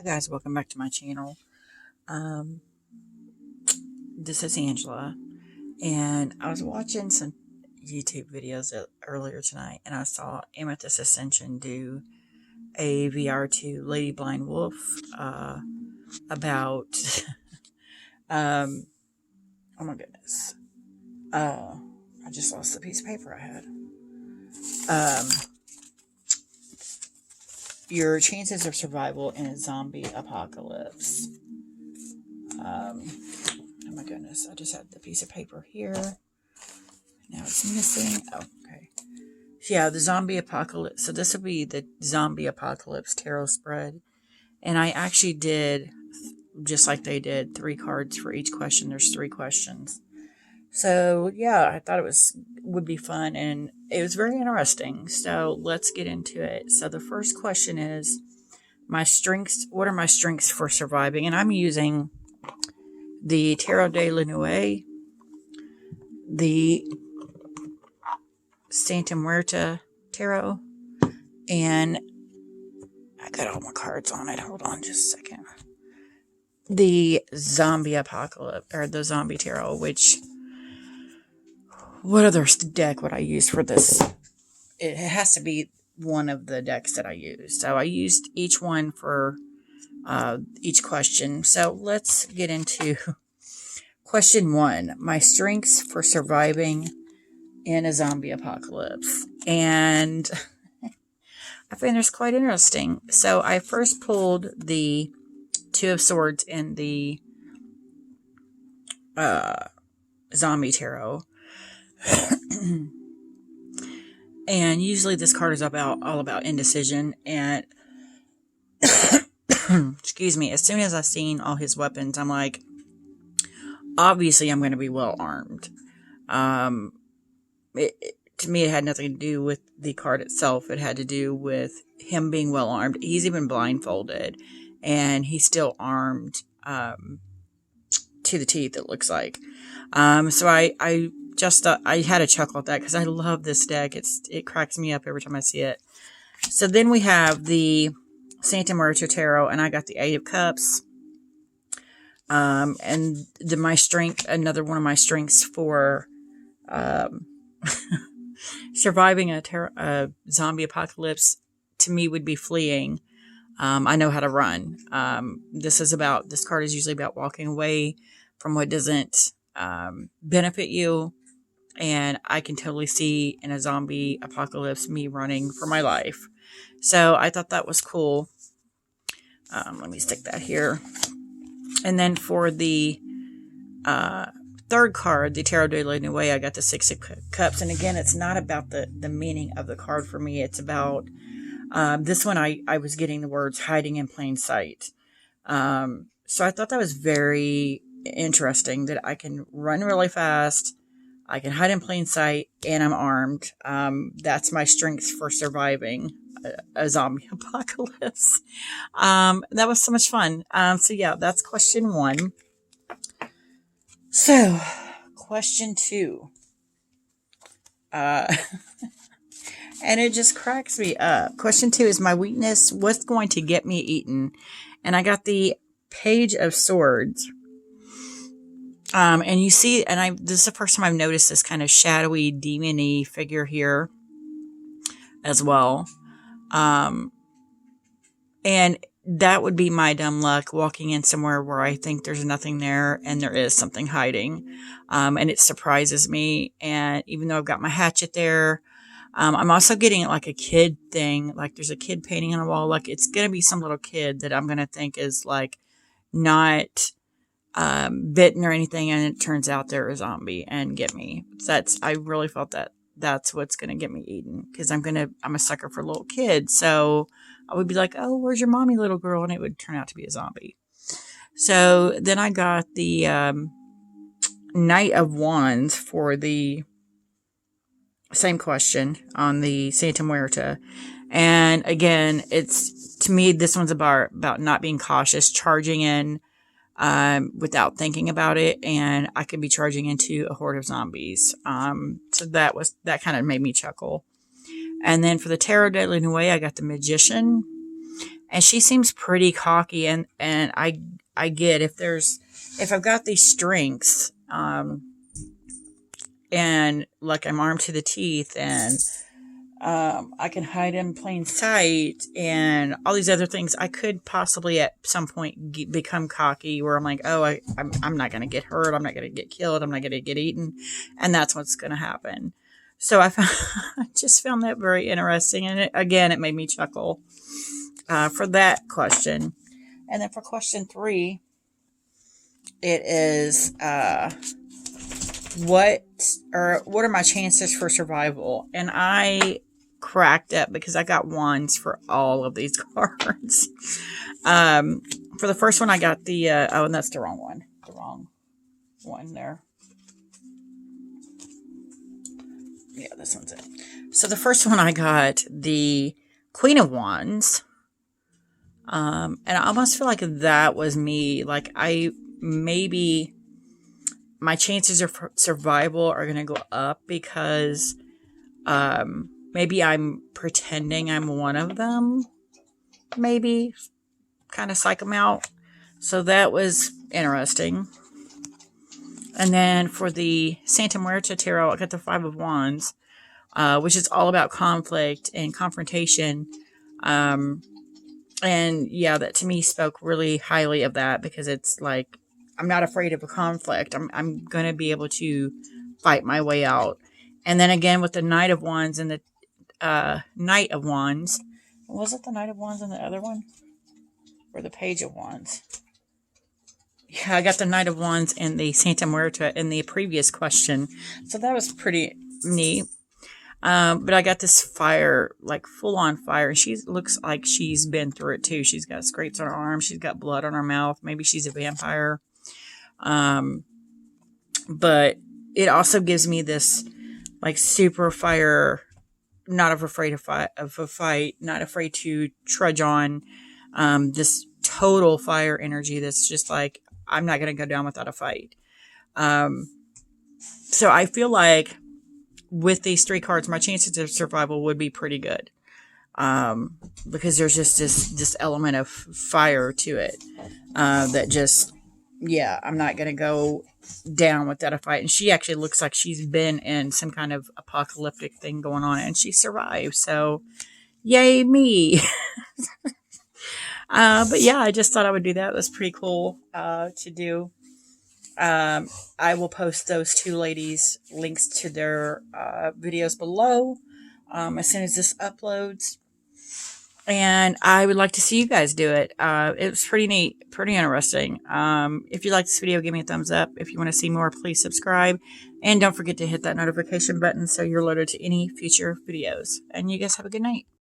Guys, welcome back to my channel. Um, this is Angela, and I was watching some YouTube videos earlier tonight, and I saw Amethyst Ascension do a VR to Lady Blind Wolf about. um, oh my goodness! I just lost the piece of paper I had. Um, your chances of survival in a zombie apocalypse. Oh my goodness! I just had the piece of paper here. Now it's missing. Oh, okay. Yeah, the zombie apocalypse. So this will be the zombie apocalypse tarot spread. And I actually did, just like they did, 3 cards for each question. There's 3 questions. So yeah, I thought would be fun, and it was very interesting. So let's get into it. So the first question is my strengths. What are my strengths for surviving? And I'm using the Tarot de la Nuit, the Santa Muerta Tarot, and I got all my cards on it. Hold on just a second. The Zombie Apocalypse, or the Zombie Tarot, which, what other deck would I use for this? It has to be one of the decks that I use. So I used each one for each question. So let's get into question 1. My strengths for surviving in a zombie apocalypse. And I find this quite interesting. So I first pulled the 2 of Swords in the zombie tarot. And usually this card is all about indecision. And excuse me, as soon as I seen all his weapons, I'm like, obviously I'm going to be well armed. To me, it had nothing to do with the card itself. It had to do with him being well armed. He's even blindfolded, and he's still armed to the teeth, it looks like. So I just I had a chuckle at that because I love this deck. It cracks me up every time I see it. So then we have the Santa Muerta Tarot, and I got the 8 of Cups. And my strength, another one of my strengths for surviving a zombie apocalypse, to me, would be fleeing. I know how to run. This card is usually about walking away from what doesn't benefit you. And I can totally see in a zombie apocalypse me running for my life. So I thought that was cool. Let me stick that here. And then for the third card, the Tarot de la Nuit, I got the 6 of Cups. And again, it's not about the meaning of the card for me. It's about this one. I was getting the words hiding in plain sight. So I thought that was very interesting, that I can run really fast, I can hide in plain sight, and I'm armed. That's my strengths for surviving a zombie apocalypse. That was so much fun. So yeah, that's question 1. So, question 2. And it just cracks me up. Question 2 is my weakness. What's going to get me eaten? And I got the Page of Swords. And you see, and this is the first time I've noticed this kind of shadowy, demon-y figure here as well. And that would be my dumb luck, walking in somewhere where I think there's nothing there and there is something hiding. And it surprises me. And even though I've got my hatchet there, I'm also getting like a kid thing. Like there's a kid painting on a wall. Like it's going to be some little kid that I'm going to think is like not bitten or anything, and it turns out they're a zombie and get me. I really felt that's what's going to get me eaten, because I'm a sucker for little kids. So I would be like, oh, where's your mommy, little girl? And it would turn out to be a zombie. So then I got the Knight of Wands for the same question on the Santa Muerta. And again, to me, this one's about not being cautious, charging in without thinking about it, and I could be charging into a horde of zombies. So that kind of made me chuckle. And then for the Tarot de la Nuit, I got the Magician, and she seems pretty cocky, and I get if I've got these strengths, and like I'm armed to the teeth, and I can hide in plain sight, and all these other things. I could possibly at some point become cocky, where I'm like, oh, I'm not going to get hurt. I'm not going to get killed. I'm not going to get eaten, and that's what's going to happen. So I just found that very interesting, and it made me chuckle for that question. And then for question 3, it is what are my chances for survival? And I cracked up because I got ones for all of these cards. For the first one, I got the and that's the wrong one. The wrong one there. Yeah, this one's it. So the first one, I got the Queen of Wands. And I almost feel like that was me. Like maybe my chances of survival are going to go up because maybe I'm pretending I'm one of them. Maybe kind of psych them out. So that was interesting. And then for the Santa Muerta Tarot, I got the 5 of Wands, which is all about conflict and confrontation. And yeah, that to me spoke really highly of that, because it's like, I'm not afraid of a conflict. I'm going to be able to fight my way out. And then again with the Knight of Wands and the Knight of Wands. Was it the Knight of Wands and the other one? Or the Page of Wands? Yeah, I got the Knight of Wands and the Santa Muerta in the previous question. So that was pretty neat. But I got this fire, like full on fire. She looks like she's been through it too. She's got scrapes on her arm. She's got blood on her mouth. Maybe she's a vampire. But it also gives me this like super fire, not afraid of a fight, not afraid to trudge on, this total fire energy that's just like, I'm not going to go down without a fight. So I feel like with these 3 cards, my chances of survival would be pretty good. Because there's just this element of fire to it, that just, yeah, I'm not going to go down without a fight. And she actually looks like she's been in some kind of apocalyptic thing going on, and she survived. So yay me. But yeah, I just thought I would do that. It was pretty cool, to do. I will post those 2 ladies' links to their, videos below, as soon as this uploads. And I would like to see you guys do it. It was pretty neat, pretty interesting. If you like this video, give me a thumbs up. If you want to see more, please subscribe. And don't forget to hit that notification button so you're alerted to any future videos. And you guys have a good night.